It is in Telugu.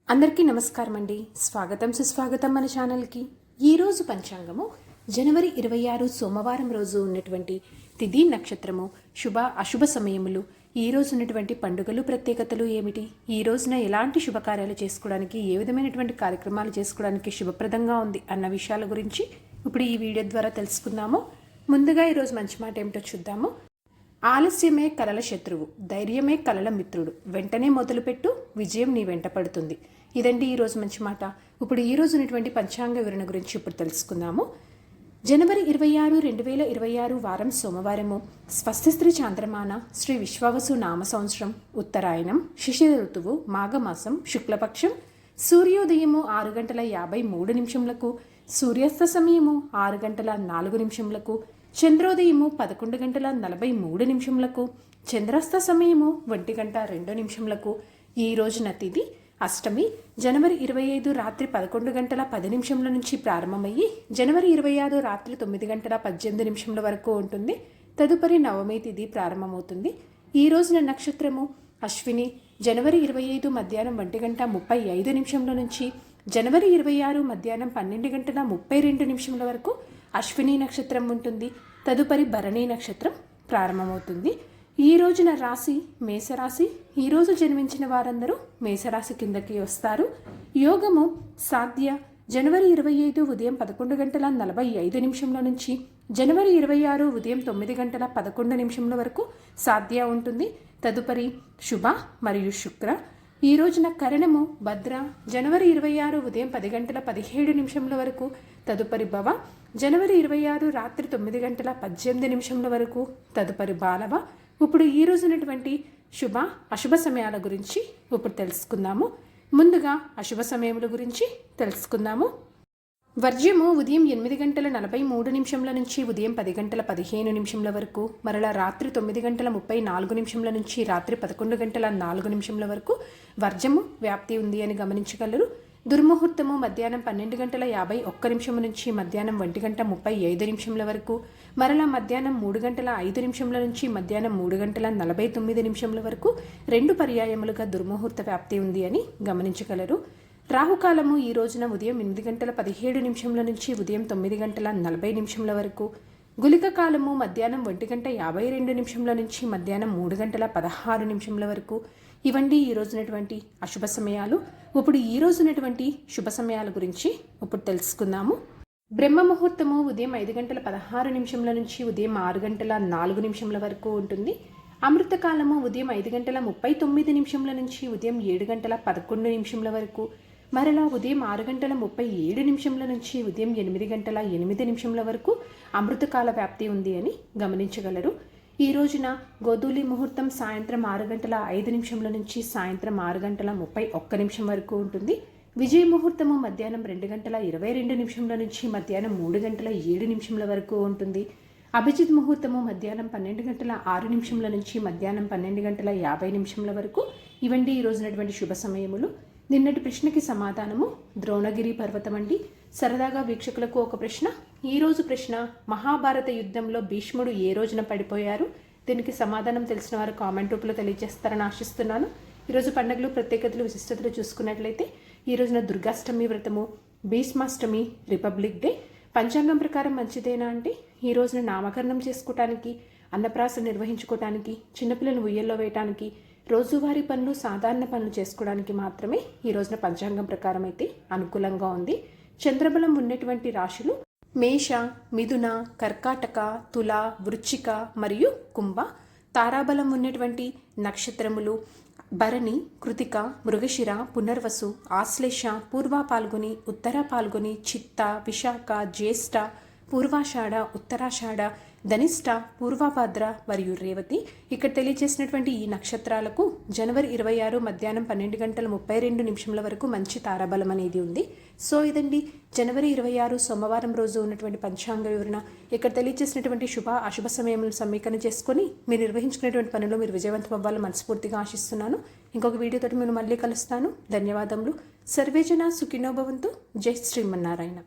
అందరికీ నమస్కారం అండి. స్వాగతం సుస్వాగతం మన ఛానల్కి. ఈరోజు పంచాంగము జనవరి 26 సోమవారం రోజు ఉన్నటువంటి తిథి నక్షత్రము, శుభ అశుభ సమయములు, ఈ రోజు ఉన్నటువంటి పండుగలు ప్రత్యేకతలు ఏమిటి, ఈ రోజున ఎలాంటి శుభకార్యాలు చేసుకోవడానికి, ఏ విధమైనటువంటి కార్యక్రమాలు చేసుకోవడానికి శుభప్రదంగా ఉంది అన్న విషయాల గురించి ఇప్పుడు ఈ వీడియో ద్వారా తెలుసుకుందాము. ముందుగా ఈరోజు మంచి మాట ఏమిటో చూద్దాము. ఆలస్యమే కలల శత్రువు, ధైర్యమే కలల మిత్రుడు, వెంటనే మొదలుపెట్టు, విజయం నీ వెంట పడుతుంది. ఇదండి ఈరోజు మంచి మాట. ఇప్పుడు ఈ రోజు ఉన్నటువంటి పంచాంగ వివరణ గురించి ఇప్పుడు తెలుసుకుందాము. జనవరి 26, 2026 వారం సోమవారము, స్వస్తిస్త్రీ చాంద్రమాన, శ్రీ విశ్వావసు నామ సంవత్సరం, ఉత్తరాయణం, శిశిర ఋతువు, మాఘమాసం, శుక్లపక్షం, సూర్యోదయము 6:53, సూర్యాస్త సమయము 6:04, చంద్రోదయము 11:43, చంద్రాస్త సమయము 1:02. ఈ రోజున తిథి అష్టమి. జనవరి 25 రాత్రి 11:10 నుంచి ప్రారంభమయ్యి జనవరి 26 రాత్రి 9:18 వరకు ఉంటుంది. తదుపరి నవమి తిథి ప్రారంభమవుతుంది. ఈ రోజున నక్షత్రము అశ్విని. జనవరి 25 మధ్యాహ్నం 1:35 నుంచి జనవరి 26 మధ్యాహ్నం 12:32 వరకు అశ్విని నక్షత్రం ఉంటుంది. తదుపరి భరణి నక్షత్రం ప్రారంభమవుతుంది. ఈ రోజున రాశి మేషరాశి. ఈరోజు జన్మించిన వారందరూ మేషరాశి కిందకి వస్తారు. యోగము సాధ్య. జనవరి 25 ఉదయం 11:45 నుంచి జనవరి 26 ఉదయం 9:11 వరకు సాధ్య ఉంటుంది. తదుపరి శుభ మరియు శుక్ర. ఈ రోజున కరణము భద్ర. జనవరి 26 ఉదయం 10:17 వరకు. తదుపరి భవ. జనవరి 26 రాత్రి 9:18 వరకు. తదుపరి బాలవ. ఇప్పుడు ఈ రోజునటువంటి శుభ అశుభ సమయాల గురించి ఇప్పుడు తెలుసుకుందాము. ముందుగా అశుభ సమయముల గురించి తెలుసుకుందాము. వర్జ్యము ఉదయం 8:43 నుంచి ఉదయం 10:15 వరకు, మరలా రాత్రి 9:34 నుంచి రాత్రి 11:04 వరకు వర్జము వ్యాప్తి ఉంది అని గమనించగలరు. దుర్ముహూర్తము మధ్యాహ్నం 12:51 నుంచి మధ్యాహ్నం 1:35 వరకు, మరలా మధ్యాహ్నం 3:05 నుంచి మధ్యాహ్నం 3:49 వరకు 2 పర్యాయములుగా దుర్ముహూర్త వ్యాప్తి ఉంది అని గమనించగలరు. రాహుకాలము ఈ రోజున ఉదయం 8:17 నుంచి ఉదయం 9:40 వరకు. గుళిక కాలము మధ్యాహ్నం 1:52 నుంచి మధ్యాహ్నం 3:16 వరకు. ఇవండి ఈ రోజునటువంటి అశుభ సమయాలు. ఇప్పుడు ఈ రోజునటువంటి శుభ సమయాల గురించి ఇప్పుడు తెలుసుకుందాము. బ్రహ్మ ముహూర్తము ఉదయం 5:16 నుంచి ఉదయం 6:04 వరకు ఉంటుంది. అమృతకాలము ఉదయం 5:39 నుంచి ఉదయం 7:11 వరకు, మరలా ఉదయం 6:37 నుంచి ఉదయం 8:08 వరకు అమృతకాల వ్యాప్తి ఉంది అని గమనించగలరు. ఈ రోజున గోధూలి ముహూర్తం సాయంత్రం 6:05 నుంచి సాయంత్రం 6:31 వరకు ఉంటుంది. విజయ ముహూర్తము మధ్యాహ్నం 2:22 నుంచి మధ్యాహ్నం 3:07 వరకు ఉంటుంది. అభిజిత్ ముహూర్తము మధ్యాహ్నం 12:06 నుంచి మధ్యాహ్నం 12:50 వరకు. ఇవండి ఈ రోజునటువంటి శుభ సమయములు. నిన్నటి ప్రశ్నకి సమాధానము ద్రోణగిరి పర్వతం అండి. సరదాగా వీక్షకులకు ఒక ప్రశ్న. ఈరోజు ప్రశ్న, మహాభారత యుద్ధంలో భీష్ముడు ఏ రోజున పడిపోయారు? దీనికి సమాధానం తెలిసిన వారు కామెంట్ రూపంలో తెలియజేస్తారని ఆశిస్తున్నాను. ఈరోజు పండుగలు ప్రత్యేకతలు విశిష్టతలు చూసుకున్నట్లయితే ఈ రోజున దుర్గాష్టమి వ్రతము, భీష్మాష్టమి, రిపబ్లిక్ డే. పంచాంగం ప్రకారం మంచిదేనా అంటే ఈ రోజున నామకరణం చేసుకోవటానికి, అన్నప్రాసన నిర్వహించుకోవటానికి, చిన్నపిల్లలను ఉయ్యల్లో వేయటానికి, రోజువారీ పనులు సాధారణ పనులు చేసుకోవడానికి మాత్రమే ఈ రోజున పంచాంగం ప్రకారం అయితే అనుకూలంగా ఉంది. చంద్రబలం ఉన్నటువంటి రాశులు మేష, మిథున, కర్కాటక, తుల, వృశ్చిక మరియు కుంభ. తారాబలం ఉన్నటువంటి నక్షత్రములు భరణి, కృతిక, మృగశిర, పునర్వసు, ఆశ్లేష, పూర్వ పాల్గొని, ఉత్తర పాల్గొని, చిత్త, విశాఖ, జ్యేష్ఠ, పూర్వాషాఢ, ఉత్తరాషాఢ, ధనిష్ట, పూర్వభద్ర మరియు రేవతి. ఇక్కడ తెలియజేసినటువంటి ఈ నక్షత్రాలకు జనవరి 26 మధ్యాహ్నం 12:32 వరకు మంచి తారాబలం అనేది ఉంది. సో ఇదండి జనవరి 26 సోమవారం రోజు ఉన్నటువంటి పంచాంగ వివరణ. ఇక్కడ తెలియజేసినటువంటి శుభ అశుభ సమయములను సమీకరణ చేసుకొని మీరు నిర్వహించుకునేటువంటి పనులు మీరు విజయవంతం అవ్వాలని మనస్ఫూర్తిగా ఆశిస్తున్నాను. ఇంకొక వీడియోతో నేను మళ్ళీ కలుస్తాను. ధన్యవాదములు. సర్వేజన సుఖినో భవంతు. జై శ్రీమన్నారాయణ.